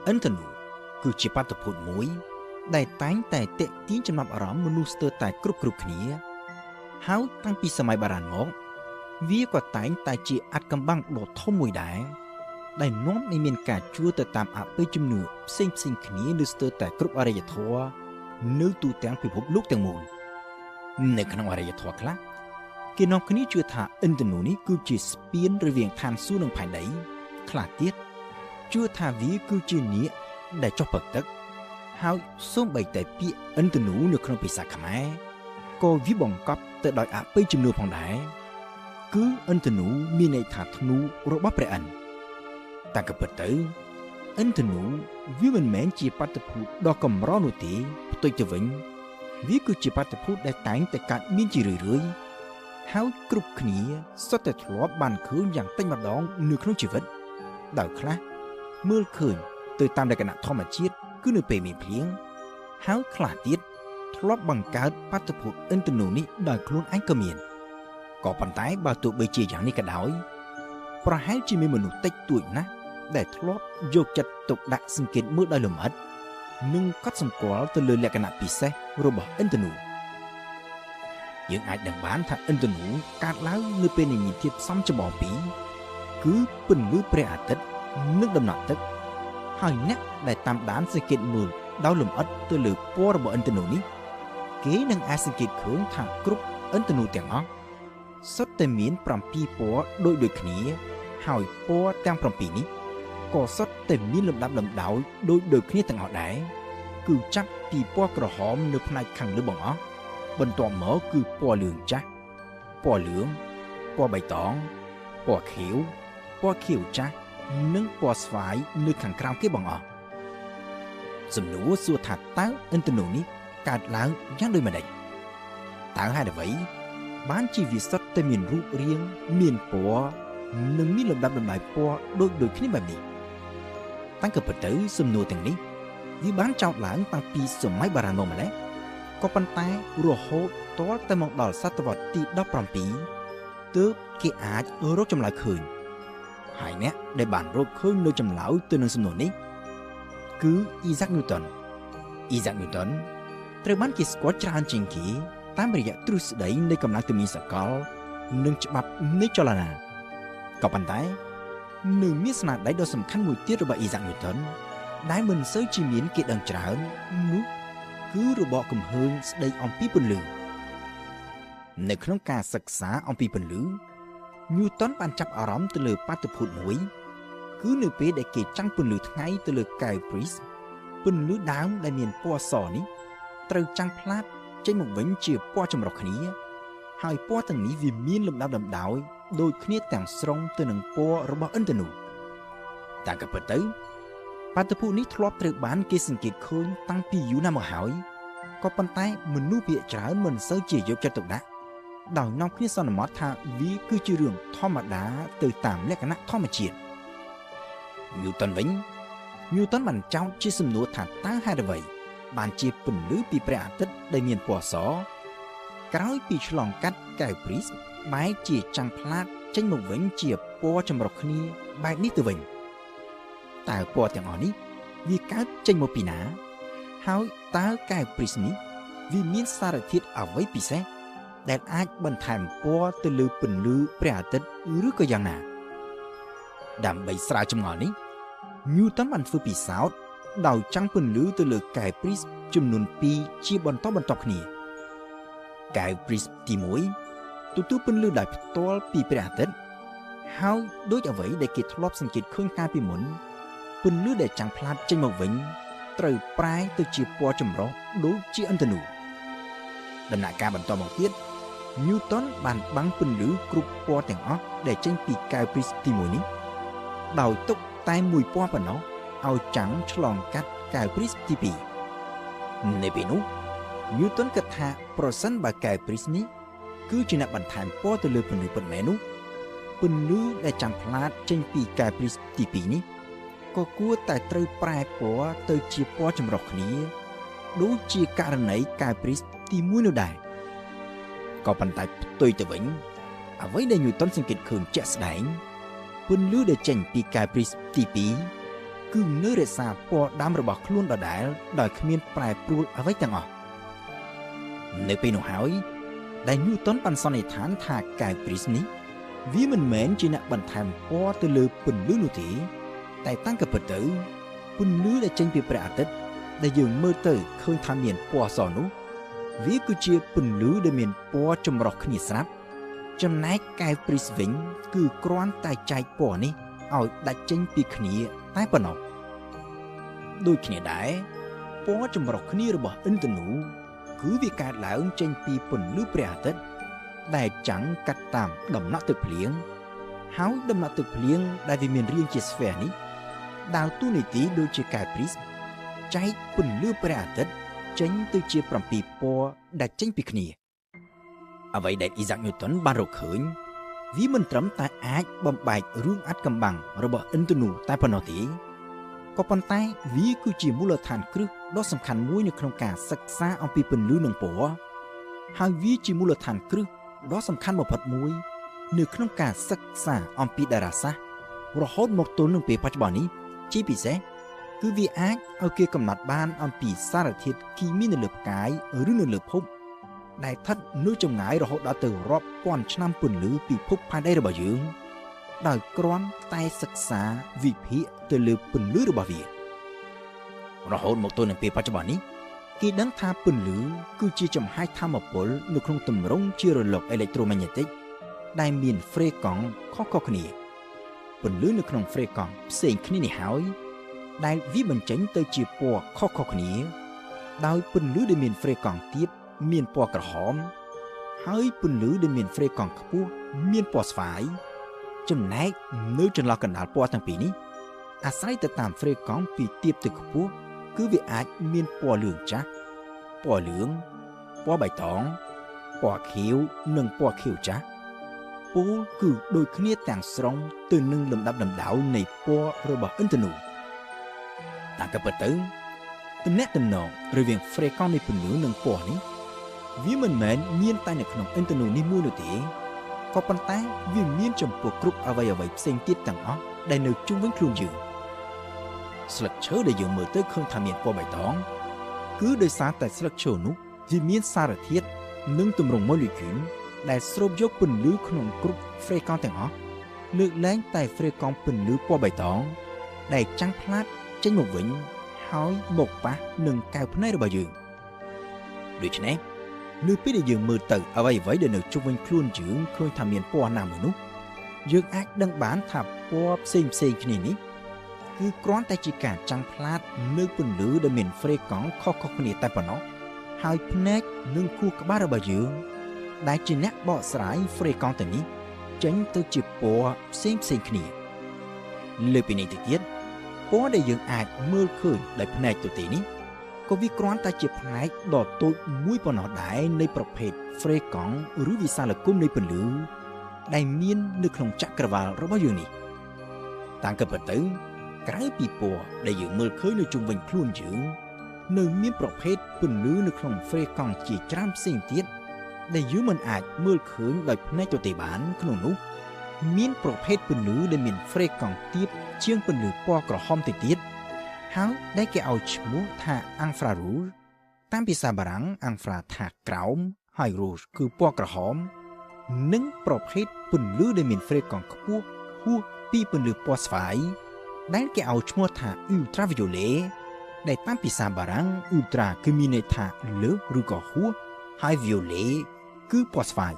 ឥន្ធនូគឺជាបាតុភូតមួយដែលតែងតែទាក់ទាញចំណាប់អារម្មណ៍មនុស្សស្ទើរតែគ្រប់គ្នាហើយតាំងពីសម័យបារាំងមកវាក៏តែងតែជាអាថ៌កំបាំងដ៏ធំមួយដែរដែលនាំឲ្យមានការជួលទៅតាមអបិយជំនឿផ្សេងគ្នានៅស្ទើរតែគ្រប់អរិយធម៌នៅទូទាំងពិភពលោកទាំងមូលនៅក្នុងអរិយធម៌ខ្លះគេនាំគ្នាជឿថាឥន្ធនូនេះគឺជាស្ពានរវាងឋានសួគ៌និងផែនដីខ្លះទៀតជឿថាវាគឺជានាគដែលចុះពឹកទឹកហើយសូម្បីតែពាក្យឥន្ធនូនៅក្នុងភាសាខ្មែរក៏វាបង្កប់ទៅដោយអបិយជំនឿផងដែរគឺឥន្ធនូមានន័យថាធ្នូរបស់ព្រះឥន្ទតែក៏ពិតទៅឥន្ធនូវាមិនមែនជាបាតុភូតដ៏កម្រនោះទេផ្ទុយទៅវិញវាគឺជាបាតុភូតដែលតែងតែកើតមានជារឿយៗហើយគ្រប់គ្នាសុទ្ធតែធ្លាប់បានឃើញយ៉ាងតិចម្ដងនៅក្នុងជីវិតដោយខ្លះមើលឃើញទៅតាមលក្ខណៈធម្មជាតិគឺនៅពេលមានភ្លៀងហើយខ្លះទៀតធ្លាប់បង្កើតបាតុភូតឥន្ធនូនេះដោយខ្លួនឯងក៏មានក៏ប៉ុន្តែបើទោះបីជាយ៉ាងនេះក៏ដោយប្រហែលជាមានមនុស្សតិចតួចណាស់ដែលធ្លាប់យកចិត្តទុកដាក់សង្កេតមើលដោយលម្អិតនិងកត់សម្គាល់ទៅលើលក្ខណៈពិសេសរបស់ឥន្ធនូយើងអាចដឹងបានថាឥន្ធនូកើតឡើងនៅពេលដែលមានធាតុផ្សំចម្បងពីរគឺពន្លឺព្រះអាទិត្យនិងដំណក់ទឹកហើយអ្នកដែលតាមដានសង្កេតមើលដោយលម្អិតទៅលើពណ៌របស់ឥន្ធនូនេះគេនឹងអាចសង្កេតឃើញថាគ្រប់ឥន្ធនូទាំងអស់សុទ្ធតែមាន7ពណ៌ដូចគ្នាហើយពណ៌ទាំង7នេះក៏សុទ្ធតែមានលំដាប់លំដោយដូចគ្នាទាំងអស់ដែរគឺចាប់ពីពណ៌ក្រហមនៅផ្នែកខាងលើបង្អស់បន្ទាប់មកគឺពណ៌លឿងចាស់ពណ៌លឿងពណ៌បៃតងពណ៌ខៀវពណ៌ខៀវចាស់និងពណ៌ស្វាយនៅខាងក្រោមគេបង្អស់សំណួរសួរថាតើឥន្ធនូនេះកើតឡើងយ៉ាងដូចម្តេចតើហេតុអ្វីបានជាវាសុទ្ធតែមានរូបរាងមានពណ៌និងមានលំដាប់លំដោយពណ៌ដូចគ្នាបែបនេះតាំងពីទៅសំណួរទាំងនេះវាបានចោទឡើងតាំងពីសម័យបារាំងមកម្ល៉េះក៏ប៉ុន្តែរហូតទាល់តែមកដល់សតវត្សទី17ទើបគេអាចរកចម្លើយឃើញហើយអ្នកដែលបានរកឃើញនៅចម្លើយទៅនឹងសំណួរនេះគឺអ៊ីសាក់ ញូតុនត្រូវបានគេស្គាល់ច្រើនជាងគេតាមរយៈទ្រឹស្ដីនៃកម្លាំងទំនាញសកលនិងច្បាប់នៃចលនាក៏ប៉ុន្តែនៅមានស្នាដៃដ៏សំខាន់មួយទៀតរបស់អ៊ីសាក់ ញូតុនដែលមិនសូវជាមានគេដឹងច្រើននោះគឺរបបគំហើញស្ដីអំពីពន្លឺនៅក្នុងការសិក្សាអំពីពន្លឺញូតុនបានចាប់អារម្មណ៍ទៅលើបាតុភូតមួយគឺនៅពេលដែលគេចាំងពន្លឺថ្ងៃទៅលើកែវព្រីសពន្លឺដើមដែលមានពណ៌សនេះត្រូវចាំងផ្លាតចេញមកវិញជាពណ៌ចម្រុះគ្នាហើយពណ៌ទាំងនេះវាមានលំដាប់លំដោយដូចគ្នាទាំងស្រុងទៅនឹងពណ៌របស់ឥន្ធនូតែក៏ពិតទៅបាតុភូតនេះធ្លាប់ត្រូវបានគេសង្កេតឃើញតាំងពីយូរណាស់មកហើយក៏ប៉ុន្តែមនុស្សភាគច្រើនមិនសូវជាយកចិត្តទុកដាក់ដោយនាំគ្នាសន្មតថាវាគឺជារឿងធម្មតាទៅតាមលក្ខណៈធម្មជាតិញូតុនវិញញូតុនបានចោទជាសំណួរថាតើហេតុអ្វីបានជាពន្លឺពីព្រះអាទិត្យដែលមានពណ៌សក្រោយពីឆ្លងកាត់កែវព្រីសបែរជាចាំងផ្លាតចេញមកវិញជាពណ៌ចម្រុះគ្នាបែបនេះទៅវិញតើពណ៌ទាំងអស់នេះវាកើតចេញមកពីណាហើយតើកែវព្រីសនេះវាមានសារធាតុអ្វីពិសេសដែលអាចបន្ថែមពណ៌ទៅលើពន្លឺព្រះអាទិត្យឬក៏យ៉ាងណាដើម្បីស្រាវចម្ងល់នេះញូតុនបានធ្វើពិសោធន៍ដោយចាំងពន្លឺទៅលើកែវព្រីសចំនួន2ជាបន្តគ្នាកែវព្រីសទី1ទទួលពន្លឺដោយផ្ទាល់ពីព្រះអាទិត្យហើយដូចអ្វីដែលគេធ្លាប់សង្កេតឃើញកាលពីមុនពន្លឺដែលចាំងផ្លាតចេញមកវិញត្រូវប្រែទៅជាពណ៌ចម្រុះដូចជាឥន្ធនូដំណាក់កាលបន្តមកទៀតញូតុនបានបាំងពន្លឺគ្រប់ពណ៌ទាំងអស់ដែលចេញពីកែវព្រីសទី1នេះដោយទុកតែមួយពណ៌ប៉ុណ្ណោះឲ្យចាំងឆ្លងកាត់កែវព្រីសទី2នៅពេលនោះញូតុនគិតថាប្រសិនបើកែវព្រីសនេះគឺជាអ្នកបន្ថែមពណ៌ទៅលើពន្លឺពិតមែននោះពន្លឺដែលចាំងផ្លាតចេញពីកែវព្រីសទី2នេះក៏គួរតែត្រូវប្រែពណ៌ទៅជាពណ៌ចម្រុះគ្នាដូចជាករណីកែវព្រីសទី1នោះដែរក៏ប៉ុន្តែផ្ទុយទៅវិញអ្វីដែលញូតុនសង្កេតឃើញជាក់ស្ដែងពន្លឺដែលចេញពីកែវព្រីសទី2 គឺនៅរក្សាពណ៌ដើមរបស់ខ្លួនដដែលដោយគ្មានប្រែប្រួលអ្វីទាំងអស់នៅពេលនោះហើយដែល Newton បានសន្និដ្ឋានថាកែវព្រីសនេះវាមិនមែនជាអ្នកបន្ថែមពណ៌ទៅលើពន្លឺនោះទេតែតាំងពីពិតទៅពន្លឺដែលចេញពីព្រះអាទិត្យដែលយើងមើលទៅឃើញថាមានពណ៌អសនោះវាគឺជាពន្លឺដែលមានពណ៌ចម្រុះគ្នាស្រាប់ចំណែកកែវព្រីសវិញគឺគ្រាន់តែចែកពណ៌នេះឲ្យដាច់ចេញពីគ្នាតែប៉ុណ្ណោះដូចគ្នាដែរពណ៌ចម្រុះគ្នារបស់ឥន្ធនូគឺវាកើតឡើងចេញពីពន្លឺព្រះអាទិត្យដែលចាំងកាត់តាមដំណក់ទឹកភ្លៀងហើយដំណក់ទឹកភ្លៀងដែលវាមានរាងជាស្វែនេះដើរតួនាទីដូចជាកែវព្រីសចែកពន្លឺព្រះអាទិត្យចេញទៅជា7ពណ៌ដែលចេញពីគ្នាអ្វីដែល Isaac Newton បានរកឃើញវាមិនត្រឹមតែអាចបំបែករឿងអាថ៌កំបាំងរបស់ឥន្ធនូតែប៉ុណ្ណោះទេក៏ប៉ុន្តែវាគឺជាមូលដ្ឋានគ្រឹះដ៏សំខាន់មួយនៅក្នុងការសិក្សាអំពីពន្លឺនិងពណ៌ហើយវាជាមូលដ្ឋានគ្រឹះដ៏សំខាន់បំផុតមួយនៅក្នុងការសិក្សាអំពីតារាសាស្ត្ររហូតមកទល់នឹងពេលបច្ចុប្បន្ននេះជាពិសេសគឺវាអាចឲ្យគេកំណត់បានអំពីសារធាតុគីមីនៅលើផ្កាយឬនៅលើភពដែលស្ថិតនៅចម្ងាយរហូតដល់ទៅរាប់ពាន់ឆ្នាំពន្លឺពីភពផែនដីរបស់យើងដោយគ្រាន់តែសិក្សាវិភាគទៅលើពន្លឺរបស់វារហូតមកទល់នឹងពេលបច្ចុប្បន្ននេះគេដឹងថាពន្លឺគឺជាចំហាយថាមពលនៅក្នុងទម្រង់ជារលកអេឡិចត្រូម៉ាញ៉េទិកដែលមានហ្វ្រេកង់ខុសៗគ្នាពន្លឺនៅក្នុងហ្វ្រេកង់ផ្សេងគ្នានេះហើយដែលវាបញ្ចេញទៅជាពណ៌ខុសៗគ្នាដោយពន្លឺដែលមានហ្វ្រេកង់ទាបមានពណ៌ក្រហមហើយពន្លឺដែលមានហ្វ្រេកង់ខ្ពស់មានពណ៌ស្វាយចំណែកនៅចន្លោះកណ្ដាលពណ៌ទាំងពីរនេះអាស្រ័យទៅតាមហ្វ្រេកង់ពីទាបទៅខ្ពស់គឺវាអាចមានពណ៌លឿងចាស់ពណ៌លឿងពណ៌បៃតងពណ៌ខៀវនិងពណ៌ខៀវចាស់ពូលគឺដូចគ្នាទាំងស្រុងទៅនឹងលំដាប់លំដោយនៃពណ៌របស់ឥន្ធនូតាមពិតទៅទំនាក់ទំនងរវាងហ្វ្រេកង់នៃពន្លឺនិងពណ៌នេះវាមិនមែនមានតែនៅក្នុងឥន្ធនូនេះមួយនោះទេក៏ប៉ុន្តែវាមានចំពោះគ្រប់អ្វីៗផ្សេងទៀតទាំងអស់ដែលនៅជុំវិញខ្លួនយើងស្លឹកឈើដែលយើងមើលទៅឃើញថាមានពណ៌បៃតងគឺដោយសារតែស្លឹកឈើនោះវាមានសារធាតុនិងទម្រង់ម៉ូលេគុលដែលស្រូបយកពន្លឺក្នុងគ្រប់ហ្វ្រេកង់ទាំងអស់លើកលែងតែហ្វ្រេកង់ពន្លឺពណ៌បៃតងដែលចាំងផ្លាតចេញមកវិញហើយមកប៉ះនឹងកែវភ្នែករបស់យើងដូច្នេះនៅពេលដែលយើងមើលទៅអ្វីៗដែលនៅជុំវិញខ្លួនយើងឃើញថាមានពណ៌ណាមួយនោះយើងអាចដឹងបានថាពណ៌ផ្សេងគ្នានេះគឺគ្រាន់តែជាការចាំងផ្លាតនៅពន្លឺដែលមានហ្វ្រេកង់ខុសៗគ្នាតែប៉ុណ្ណោះហើយភ្នែកនិងខួរក្បាលរបស់យើងដែលជាអ្នកបកស្រាយហ្វ្រេកង់ទាំងនេះចេញទៅជាពណ៌ផ្សេងគ្នាលើពីនេះទៅទៀតពណ៌ដែលយើងអាចមើលឃើញដោយភ្នែកទទេនេះក៏វាគ្រាន់តែជាផ្នែកដ៏តូចមួយប៉ុណ្ណោះដែរនៃប្រភេទហ្វ្រេកង់ឬវិសាលគុំនៃពន្លឺដែលមាននៅក្នុងចក្រវាឡរបស់យើងនេះតាមពិតទៅក្រៅពីពណ៌ដែលយើងមើលឃើញនៅជុំវិញខ្លួនយើងនៅមានប្រភេទពន្លឺនៅក្នុងហ្វ្រេកង់ជាច្រើនផ្សេងទៀតដែលយើងមិនអាចមើលឃើញដោយភ្នែកទទេបានក្នុងនោះមានប្រភេទពន្លឺដែលមានហ្វ្រេកង់ទាបជាងពន្លឺពណ៌ក្រហមទៅទៀតហើយដែលគេឲ្យឈ្មោះថាអាំងហ្វ្រារូសតាមភាសាបារាំងអាំងហ្វ្រាថាក្រោមហើយរូសគឺពណ៌ក្រហមនិងប្រភេទពន្លឺដែលមានហ្វ្រេកង់ខ្ពស់ហួសពីពន្លឺពណ៌ស្វាយដែលគេឲ្យឈ្មោះថា ultraviolet ដែលតាមភាសាបារាំង ultra គឺមានន័យថាលើសឬក៏ហួសហើយ violet គឺពណ៌ស្វាយ